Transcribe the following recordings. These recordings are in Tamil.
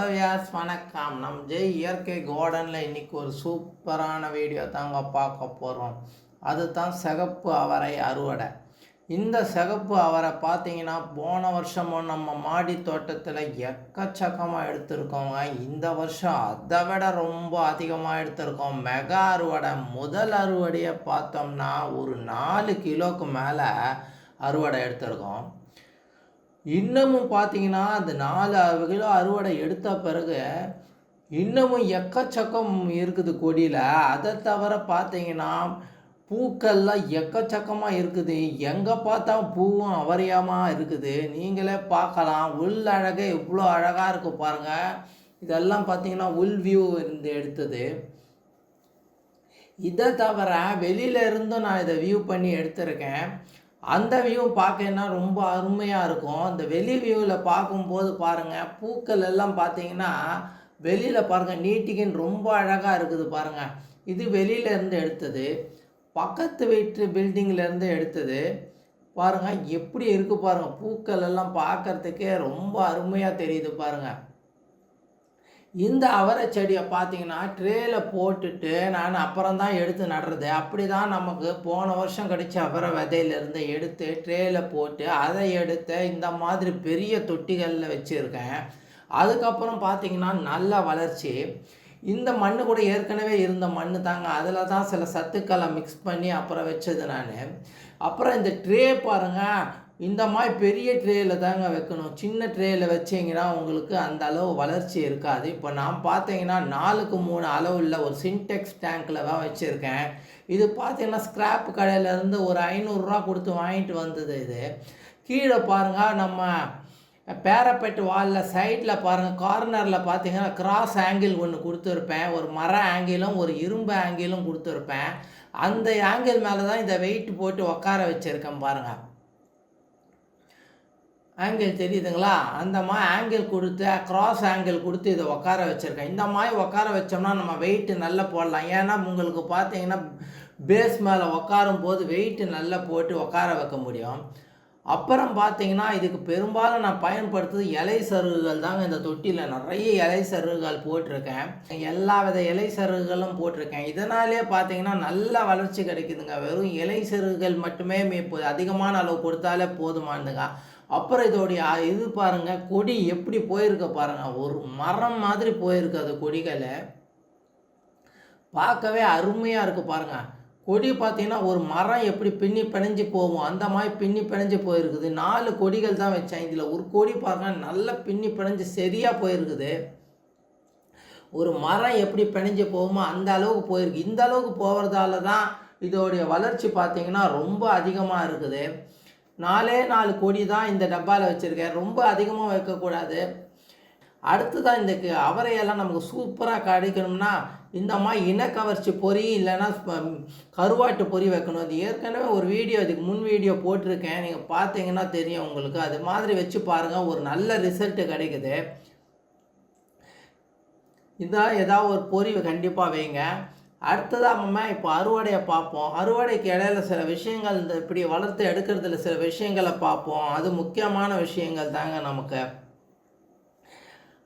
வியாஸ் வணக்கம். நம் ஜெய் இயற்கை கார்டனில் இன்றைக்கி ஒரு சூப்பரான வீடியோ தாங்க பார்க்க போகிறோம். அதுதான் சிகப்பு அவரை அறுவடை. இந்த சிகப்பு அவரை பார்த்தீங்கன்னா போன வருஷமும் நம்ம மாடி தோட்டத்தில் எக்கச்சக்கமாக எடுத்திருக்கோங்க. இந்த வருஷம் அதை விட ரொம்ப அதிகமாக எடுத்திருக்கோம். மெகா அறுவடை. முதல் அறுவடையை பார்த்தோம்னா ஒரு 4 கிலோவுக்கு மேலே அறுவடை எடுத்திருக்கோம். இன்னமும் பார்த்தீங்கன்னா அந்த 4 கிலோ அறுவடை எடுத்த பிறகு இன்னமும் எக்கச்சக்கம் இருக்குது கொடியில். அதை தவிர பார்த்தீங்கன்னா பூக்கள்லாம் எக்கச்சக்கமாக இருக்குது. எங்கே பார்த்தா பூவும் அவரையாமல் இருக்குது. நீங்களே பார்க்கலாம். உள் அழகே இவ்வளோ அழகாக இருக்குது பாருங்கள். இதெல்லாம் பார்த்தீங்கன்னா உள் வியூ இருந்து எடுத்தது. இதை தவிர வெளியில இருந்தும் நான் இதை வியூ பண்ணி எடுத்திருக்கேன். அந்த வியூ பார்க்கன்னா ரொம்ப அருமையாக இருக்கும். அந்த வெளி வியூவில் பார்க்கும்போது பாருங்கள், பூக்கள் எல்லாம் பார்த்தீங்கன்னா வெளியில் பாருங்கள் நீட்டிக்கின்னு ரொம்ப அழகாக இருக்குது பாருங்கள். இது வெளியிலேருந்து எடுத்தது. பக்கத்து வீட்டு பில்டிங்கிலேருந்து எடுத்தது. பாருங்கள் எப்படி இருக்குது பாருங்கள். பூக்கள் எல்லாம் பார்க்குறதுக்கே ரொம்ப அருமையாக தெரியுது பாருங்கள். இந்த அவரை செடியை பார்த்தீங்கன்னா ட்ரேயில் போட்டுட்டு நான் அப்புறம் தான் எடுத்து நடுறது. அப்படி தான் நமக்கு போன வருஷம் கிடைச்ச அவரை விதையிலேருந்து எடுத்து ட்ரேயில் போட்டு அதை எடுத்து இந்த மாதிரி பெரிய தொட்டிகளில் வச்சுருக்கேன். அதுக்கப்புறம் பார்த்தீங்கன்னா நல்ல வளர்ச்சி. இந்த மண் கூட ஏற்கனவே இருந்த மண் தாங்க. அதில் தான் சில சத்துக்களை மிக்ஸ் பண்ணி அப்புறம் வச்சது நான். அப்புறம் இந்த ட்ரே பாருங்கள், இந்த மாதிரி பெரிய ட்ரேயில் தாங்க வைக்கணும். சின்ன ட்ரேயில் வச்சிங்கன்னா உங்களுக்கு அந்த அளவு வளர்ச்சி இருக்காது. இப்போ நான் பார்த்தீங்கன்னா 4க்கு 3 அளவு உள்ள ஒரு சின்டெக்ஸ் டேங்க்கில் தான் வச்சுருக்கேன். இது பார்த்தீங்கன்னா ஸ்க்ராப் கடையிலேருந்து ஒரு 500 ரூபா கொடுத்து வாங்கிட்டு வந்தது. இது கீழே பாருங்கள், நம்ம பேரப்பெட்டு வாலில் சைடில் பாருங்கள், கார்னரில் பார்த்தீங்கன்னா கிராஸ் ஆங்கிள் ஒன்று கொடுத்துருப்பேன். ஒரு மர ஆங்கிலும் ஒரு இரும்பு ஆங்கிலும் கொடுத்துருப்பேன். அந்த ஆங்கிள் மேலே தான் இந்த வெயிட் போட்டு உட்கார வச்சுருக்கேன் பாருங்கள். ஆங்கிள் தெரியுதுங்களா? அந்த மாதிரி ஆங்கிள் கொடுத்து க்ராஸ் ஆங்கிள் கொடுத்து இதை உட்கார வச்சுருக்கேன். இந்த மாதிரி உட்கார வச்சோம்னா நம்ம வெயிட்டு நல்லா போடலாம். ஏன்னா உங்களுக்கு பார்த்தீங்கன்னா பேஸ் மேலே உட்காரும் போது வெயிட்டு நல்லா போட்டு உட்கார வைக்க முடியும். அப்புறம் பார்த்தீங்கன்னா இதுக்கு பெரும்பாலும் நான் பயன்படுத்துறது இலை சருகுகள் தாங்க. இந்த தொட்டியில் நிறைய இலை சருகுகள் போட்டிருக்கேன். எல்லா வித இலை சருகுகளும் போட்டிருக்கேன். இதனாலே பார்த்தீங்கன்னா நல்ல வளர்ச்சி கிடைக்குதுங்க. வெறும் இலை சருகுகள் மட்டுமே அதிகமான அளவு கொடுத்தாலே போதுமானதுங்க. அப்புறம் இதோடைய இது பாருங்கள், கொடி எப்படி போயிருக்க பாருங்கள். ஒரு மரம் மாதிரி போயிருக்கு. அது கொடிகளை பார்க்கவே அருமையாக இருக்குது பாருங்கள். கொடி பார்த்தீங்கன்னா ஒரு மரம் எப்படி பின்னி பிணைஞ்சு போகும் அந்த மாதிரி பின்னி பிணைஞ்சு போயிருக்குது. 4 கொடிகள் தான் வச்சேன். இதில் ஒரு கொடி பாருங்கள் நல்லா பின்னி பிணைஞ்சு சரியாக போயிருக்குது. ஒரு மரம் எப்படி பிணைஞ்சு போகுமோ அந்த அளவுக்கு போயிருக்கு. இந்த அளவுக்கு போகிறதால தான் இதோடைய வளர்ச்சி பார்த்தீங்கன்னா ரொம்ப அதிகமாக இருக்குது. 4 கொடி தான் இந்த டப்பாவில் வச்சுருக்கேன். ரொம்ப அதிகமாக வைக்கக்கூடாது. அடுத்ததான் இந்த அவரையெல்லாம் நமக்கு சூப்பராக கிடைக்கணும்னா இந்த மாதிரி இனக்கவர்ச்சி பொறி இல்லைன்னா கருவாட்டு பொறி வைக்கணும். அது ஏற்கனவே ஒரு வீடியோ, இதுக்கு முன் வீடியோ போட்டிருக்கேன். நீங்கள் பார்த்தீங்கன்னா தெரியும் உங்களுக்கு. அது மாதிரி வச்சு பாருங்கள், ஒரு நல்ல ரிசல்ட்டு கிடைக்குது. இதான் ஏதாவது ஒரு பொறி கண்டிப்பாக வைங்க. அடுத்ததாக நம்ம இப்போ அறுவடையை பார்ப்போம். அறுவடைக்கு இடையில சில விஷயங்கள் இந்த இப்படி வளர்த்து எடுக்கிறதுல சில விஷயங்களை பார்ப்போம். அது முக்கியமான விஷயங்கள் தாங்க நமக்கு.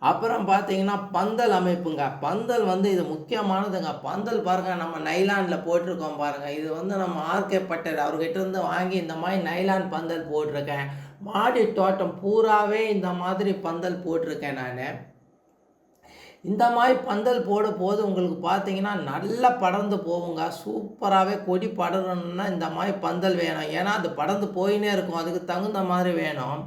அப்புறம் பார்த்தீங்கன்னா பந்தல் அமைப்புங்க. பந்தல் இது முக்கியமானதுங்க. பந்தல் பாருங்கள், நம்ம நைலானில் போட்டிருக்கோம் பாருங்கள். இது நம்ம ஆர்கே பட்டர் அவர்கிட்ட இருந்து வாங்கி இந்த மாதிரி நைலான் பந்தல் போட்டிருக்கேன். மாடி தோட்டம் பூராவே இந்த மாதிரி பந்தல் போட்டிருக்கேன் நான். இந்த மாதிரி பந்தல் போது உங்களுக்கு பார்த்தீங்கன்னா நல்லா படர்ந்து போகுங்க. சூப்பராகவே கொடி படரணுன்னா இந்த மாதிரி பந்தல் வேணும். ஏன்னா அது படர்ந்து போயினே இருக்கும். அதுக்கு தகுந்த மாதிரி வேணும்.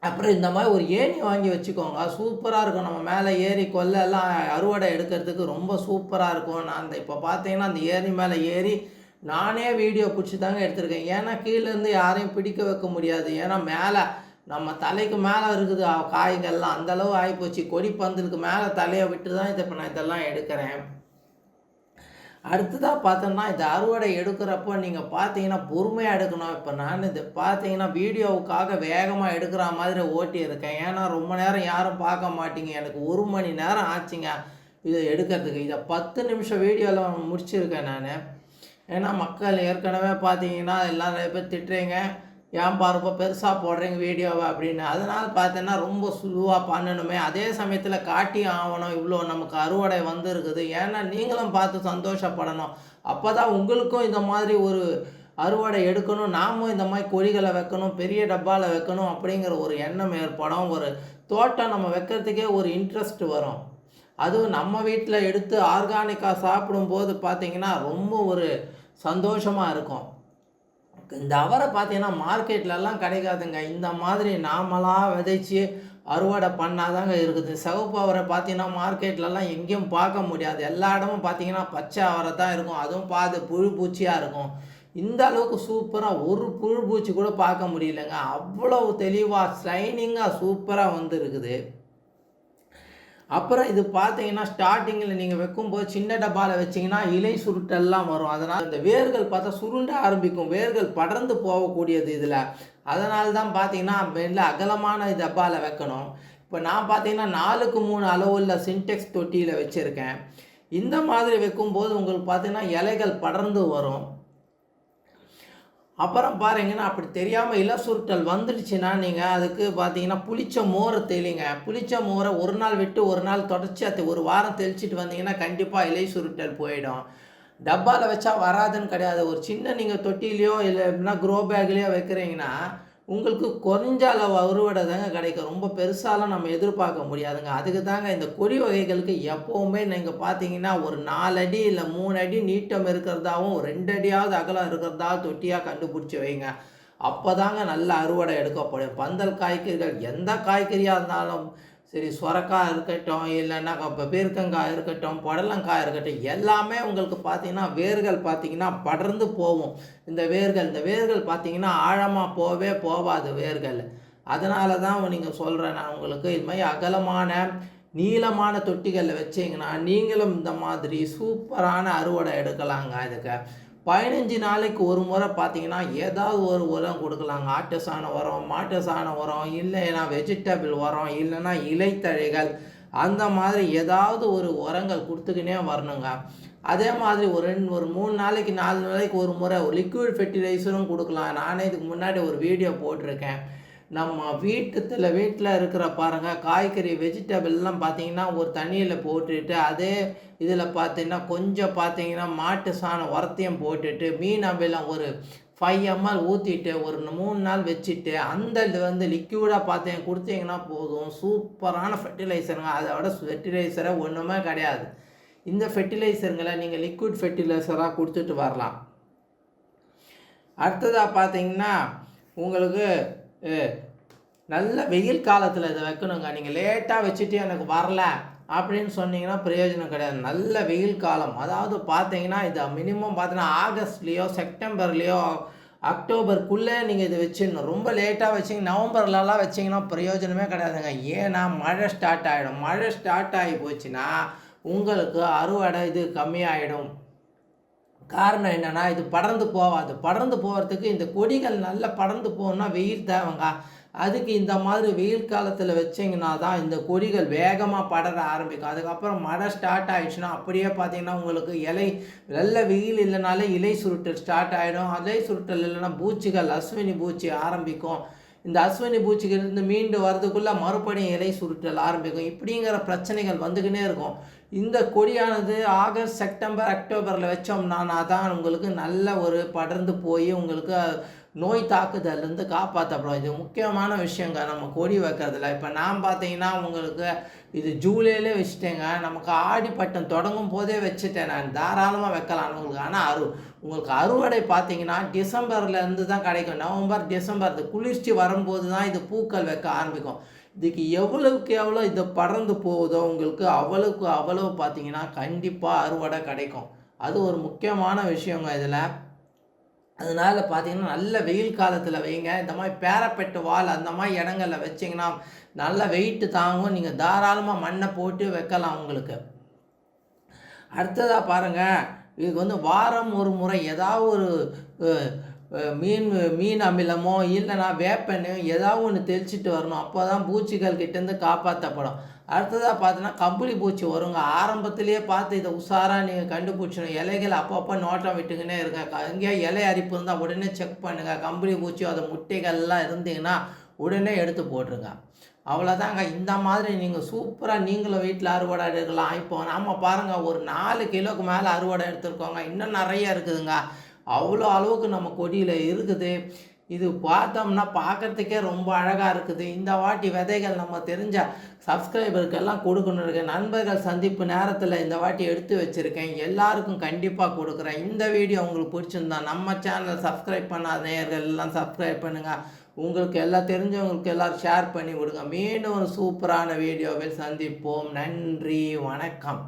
அப்புறம் இந்த மாதிரி ஒரு ஏணி வாங்கி வச்சுக்கோங்க. சூப்பராக இருக்கும். நம்ம மேலே ஏறி கொல்லெல்லாம் அறுவடை எடுக்கிறதுக்கு ரொம்ப சூப்பராக இருக்கும். நான் இப்போ பார்த்தீங்கன்னா அந்த ஏணி மேலே ஏறி நானே வீடியோ பிடிச்சி தாங்க எடுத்திருக்கேன். ஏன்னா கீழேருந்து யாரையும் பிடிக்க வைக்க முடியாது. ஏன்னா மேலே நம்ம தலைக்கு மேலே இருக்குது காய்கள்லாம். அந்தளவு ஆகிப்போச்சு. கொடி பந்தலுக்கு மேலே தலையை விட்டு தான் இப்போ நான் இதெல்லாம் எடுக்கிறேன். அடுத்ததாக பார்த்தோம்னா இந்த அறுவடை எடுக்கிறப்போ நீங்கள் பார்த்தீங்கன்னா பொறுமையாக எடுக்கணும். இப்போ நான் இது பார்த்தீங்கன்னா வீடியோவுக்காக வேகமாக எடுக்கிற மாதிரி ஓட்டி இருக்கேன். ஏன்னா ரொம்ப நேரம் யாரும் பார்க்க மாட்டீங்க. எனக்கு 1 மணி நேரம் ஆச்சுங்க இதை எடுக்கிறதுக்கு. இதை 10 நிமிஷம் வீடியோவில் முடிச்சிருக்கேன் நான். ஏன்னா மக்கள் ஏற்கனவே பார்த்தீங்கன்னா எல்லாம் நிறைய பேர் திட்டுறீங்க, ஏன்பா ரொம்ப பெருசாக போடுறீங்க வீடியோவை அப்படின்னு. அதனால் பார்த்தீங்கன்னா ரொம்ப ஸ்லோவாக பண்ணணுமே, அதே சமயத்தில் காட்டி ஆகணும் இவ்வளோ நமக்கு அறுவடை வந்துருக்குது. ஏன்னா நீங்களும் பார்த்து சந்தோஷப்படணும். அப்போ தான் உங்களுக்கும் இந்த மாதிரி ஒரு அறுவடை எடுக்கணும், நாமும் இந்த மாதிரி கொடிகளை வைக்கணும், பெரிய டப்பாவில் வைக்கணும் அப்படிங்கிற ஒரு எண்ணம் ஏற்படும். ஒரு தோட்டம் நம்ம வைக்கிறதுக்கே ஒரு இன்ட்ரெஸ்ட் வரும். அதுவும் நம்ம வீட்டில் எடுத்து ஆர்கானிக்காக சாப்பிடும்போது பார்த்திங்கன்னா ரொம்ப ஒரு சந்தோஷமாக இருக்கும். இந்த அவரை பார்த்தீங்கன்னா மார்க்கெட்லலாம் கிடைக்காதுங்க. இந்த மாதிரி நாமளாக விதைச்சி அறுவடை பண்ணாதாங்க இருக்குது. சிவப்பு அவரை பார்த்தீங்கன்னா மார்க்கெட்லலாம் எங்கேயும் பார்க்க முடியாது. எல்லா இடமும் பார்த்தீங்கன்னா பச்சை அவரை தான் இருக்கும். அதுவும் புழு பூச்சியாக இருக்கும். இந்த அளவுக்கு சூப்பராக ஒரு புழு பூச்சி கூட பார்க்க முடியலங்க. அவ்வளவு தெளிவாக ஷைனிங்காக சூப்பராக வந்துருக்குது. அப்புறம் இது பார்த்தீங்கன்னா ஸ்டார்டிங்கில் நீங்கள் வைக்கும்போது சின்ன டப்பாவில் வச்சிங்கன்னா இலை சுருட்டெல்லாம் வரும். அதனால் இந்த வேர்கள் பார்த்தா சுருண்ட ஆரம்பிக்கும். வேர்கள் படர்ந்து போகக்கூடியது இதில். அதனால தான் பார்த்தீங்கன்னா மெல்ல அகலமான டப்பாவில் வைக்கணும். இப்போ நான் பார்த்தீங்கன்னா 4க்கு 3 அளவுள்ள சின்டெக்ஸ் தொட்டியில் வச்சுருக்கேன். இந்த மாதிரி வைக்கும்போது உங்களுக்கு பார்த்தீங்கன்னா இலைகள் படர்ந்து வரும். அப்புறம் பாருங்கன்னா அப்படி தெரியாமல் இலை சுருட்டல் வந்துடுச்சுன்னா நீங்கள் அதுக்கு பார்த்தீங்கன்னா புளிச்ச மோரை தெளிங்க. புளிச்ச மோரை ஒரு நாள் விட்டு ஒரு நாள் தொடர்ச்சி அது ஒரு வாரம் தெளிச்சிட்டு வந்தீங்கன்னா கண்டிப்பாக இலை சுருட்டல் போயிடும். டப்பாவில் வச்சா வராதுன்னு கிடையாது. ஒரு சின்ன நீங்கள் தொட்டிலையோ இல்லைன்னா க்ரோ பேக்லேயோ வைக்கிறீங்கன்னா உங்களுக்கு குறைஞ்ச அளவு அறுவடை தாங்க கிடைக்கும். ரொம்ப பெருசாலாம் நம்ம எதிர்பார்க்க முடியாதுங்க. அதுக்கு தாங்க இந்த கொடி வகைகளுக்கு எப்போவுமே நீங்கள் பார்த்தீங்கன்னா ஒரு 4 அடி இல்லை 3 அடி நீட்டம் இருக்கிறதாவும் 2 அடியாவது அகலம் இருக்கிறதாவும் தொட்டியாக கண்டுபிடிச்சி வைங்க. அப்போ தாங்க நல்ல அறுவடை எடுக்கப்படும். பந்தல் காய்கறிகள் எந்த காய்கறியாக இருந்தாலும் சரி, சொரக்காய் இருக்கட்டும், இல்லைன்னா பீர்க்கங்காய் இருக்கட்டும், புடலங்காய் இருக்கட்டும், எல்லாமே உங்களுக்கு பார்த்தீங்கன்னா வேர்கள் பார்த்தீங்கன்னா படர்ந்து போகும். இந்த வேர்கள் பார்த்தீங்கன்னா ஆழமாக போகவே போகாது வேர்கள். அதனால தான் நீங்கள் சொல்கிறேன் நான் உங்களுக்கு, இது மாதிரி அகலமான நீளமான தொட்டிகளில் வச்சிங்கன்னா நீங்களும் இந்த மாதிரி சூப்பரான அறுவடை எடுக்கலாங்க. இதுக்கு 15 நாளைக்கு ஒரு முறை பார்த்தீங்கன்னா ஏதாவது ஒரு உரம் கொடுக்கலாங்க. ஆட்டு சாண உரம், மாட்டு சாண உரம், இல்லைன்னா வெஜிடபிள் உரம், இல்லைன்னா இலைத்தழைகள், அந்த மாதிரி ஏதாவது ஒரு உரங்கள் கொடுத்துக்கினே வரணுங்க. அதே மாதிரி ஒரு 3 நாளைக்கு 4 நாளைக்கு ஒரு முறை ஒரு லிக்விட் ஃபெர்டிலைசரும் கொடுக்கலாம். நானே இதுக்கு முன்னாடி ஒரு வீடியோ போட்டிருக்கேன். நம்ம வீட்டில் இருக்கிற பாருங்கள் காய்கறி வெஜிடபிள்லாம் பார்த்தீங்கன்னா ஒரு தண்ணியில் போட்டுட்டு அதே இதில் பார்த்தீங்கன்னா கொஞ்சம் பார்த்தீங்கன்னா மாட்டு சாணம் உரத்தையும் போட்டுட்டு மீன் அமிலம் ஒரு 5 ml ஊற்றிட்டு ஒரு 3 நாள் வச்சுட்டு அந்த இது லிக்யூடாக கொடுத்தீங்கன்னா போதும். சூப்பரான ஃபெர்டிலைசருங்க. அதோட ஃபெர்டிலைசரை ஒன்றுமே கிடையாது. இந்த ஃபெர்டிலைசருங்களை நீங்கள் லிக்விட் ஃபெர்டிலைசராக கொடுத்துட்டு வரலாம். அடுத்ததாக பார்த்தீங்கன்னா உங்களுக்கு நல்ல வெயில் காலத்தில் இதை வைக்கணுங்க. நீங்கள் லேட்டாக வச்சுட்டு எனக்கு வரல அப்படின்னு சொன்னீங்கன்னா பிரயோஜனம் கிடையாது. நல்ல வெயில் காலம், அதாவது பார்த்தீங்கன்னா இது மினிமம் பார்த்தீங்கன்னா ஆகஸ்ட்லேயோ செப்டம்பர்லேயோ அக்டோபருக்குள்ளே நீங்கள் இதை வச்சிடணும். ரொம்ப லேட்டாக வச்சிங்க நவம்பர்லலாம் வச்சிங்கன்னா பிரயோஜனமே கிடையாதுங்க. ஏன்னா மழை ஸ்டார்ட் ஆகிடும். மழை ஸ்டார்ட் ஆகி போச்சுன்னா உங்களுக்கு அறுவடை இது கம்மியாகிடும். காரணம் என்னென்னா இது படர்ந்து போகாது. படர்ந்து போகிறதுக்கு இந்த கொடிகள் நல்லா படர்ந்து போகணுன்னா வெயில் தேவைங்க. அதுக்கு இந்த மாதிரி வெயில் காலத்தில் வச்சிங்கன்னா தான் இந்த கொடிகள் வேகமாக படர ஆரம்பிக்கும். அதுக்கப்புறம் மழை ஸ்டார்ட் ஆகிடுச்சுன்னா அப்படியே பார்த்தீங்கன்னா உங்களுக்கு நல்ல வெயில் இல்லைனாலே இலை சுருட்டல் ஸ்டார்ட் ஆகிடும். இலை சுருட்டல் இல்லைன்னா பூச்சிகள் அஸ்வினி பூச்சி ஆரம்பிக்கும். இந்த அஸ்வினி பூச்சிகளிலிருந்து மீண்டு வரதுக்குள்ளே மறுபடியும் இலை சுருட்டல் ஆரம்பிக்கும். இப்படிங்கிற பிரச்சனைகள் வந்துக்கினே இருக்கும். இந்த கொடியானது ஆகஸ்ட் செப்டம்பர் அக்டோபரில் வச்சோம்னா தான் உங்களுக்கு நல்ல ஒரு படர்ந்து போய் உங்களுக்கு நோய் தாக்குதல்லேருந்து காப்பாற்றப்படும். இது முக்கியமான விஷயங்க நம்ம கொடி வைக்கிறதுல. இப்போ நான் பார்த்தீங்கன்னா உங்களுக்கு இது ஜூலையிலே வச்சுட்டேங்க. நமக்கு ஆடிப்பட்டம் தொடங்கும் போதே வச்சுட்டேன். நான் தாராளமாக வைக்கலாம் உங்களுக்கு. ஆனால் உங்களுக்கு அறுவடை பார்த்தீங்கன்னா டிசம்பர்லேருந்து தான் கிடைக்கும். நவம்பர் டிசம்பர் இது குளிர்ச்சி வரும்போது தான் இது பூக்கள் வைக்க ஆரம்பிக்கும். இதுக்கு எவ்வளவுக்கு எவ்வளோ இது படர்ந்து போகுதோ உங்களுக்கு அவ்வளவுக்கு அவ்வளவு பார்த்தீங்கன்னா கண்டிப்பாக அறுவடை கிடைக்கும். அது ஒரு முக்கியமான விஷயங்க இதில். அதனால் பார்த்தீங்கன்னா நல்ல வெயில் காலத்தில் வைங்க. இந்த மாதிரி பேரப்பெட்டு வால் அந்த மாதிரி இடங்களில் வச்சிங்கன்னா நல்ல வெயிட்டு தாங்கும். நீங்கள் தாராளமாக மண்ணை போட்டு வைக்கலாம் உங்களுக்கு. அடுத்ததாக பாருங்கள், இதுக்கு வாரம் ஒரு முறை ஏதாவது ஒரு மீன் மீன் அமிலமோ இல்லைன்னா வேப்பெண்ணையோ ஏதாவது ஒன்று தெளிச்சிட்டு வரணும். அப்போ தான் பூச்சிகள் கிட்டேருந்து காப்பாற்றப்படும். அடுத்ததாக பார்த்தோன்னா கம்பளி பூச்சி வருங்க. ஆரம்பத்திலேயே பார்த்து இதை உஷாராக நீங்கள் கண்டுபிடிச்சணும். இலைகள் அப்பப்போ நோட்டம் விட்டுக்கினே இருங்க. எங்கேயா இலை அரிப்பு இருந்தால் உடனே செக் பண்ணுங்கள். கம்பளி பூச்சியோ அது முட்டைகள்லாம் இருந்தீங்கன்னா உடனே எடுத்து போட்டுருங்க. அவ்வளோதாங்க. இந்த மாதிரி நீங்கள் சூப்பராக நீங்களும் வீட்டில் அறுவடை எடுக்கலாம். இப்போ நம்ம பாருங்கள், ஒரு 4 கிலோவுக்கு மேலே அறுவடை எடுத்துருக்கோங்க. இன்னும் நிறைய இருக்குதுங்க. அவ்வளோ அளவுக்கு நம்ம கொடியில் இருக்குது. இது பார்த்தோம்னா பார்க்குறதுக்கே ரொம்ப அழகாக இருக்குது. இந்த வாட்டி விதைகள் நம்ம தெரிஞ்ச சப்ஸ்கிரைபருக்கெல்லாம் கொடுக்கணும் இருக்க நண்பர்கள் சந்திப்பு நேரத்தில் இந்த வாட்டி எடுத்து வச்சுருக்கேன். எல்லாருக்கும் கண்டிப்பாக கொடுக்குறேன். இந்த வீடியோ உங்களுக்கு பிடிச்சிருந்தா நம்ம சேனலை சப்ஸ்கிரைப் பண்ணாத நேயர்கள் எல்லாம் சப்ஸ்கிரைப் பண்ணுங்கள். உங்களுக்கு எல்லாம் தெரிஞ்சவங்களுக்கு எல்லோரும் ஷேர் பண்ணி விடுங்க. மீண்டும் ஒரு சூப்பரான வீடியோவில் சந்திப்போம். நன்றி, வணக்கம்.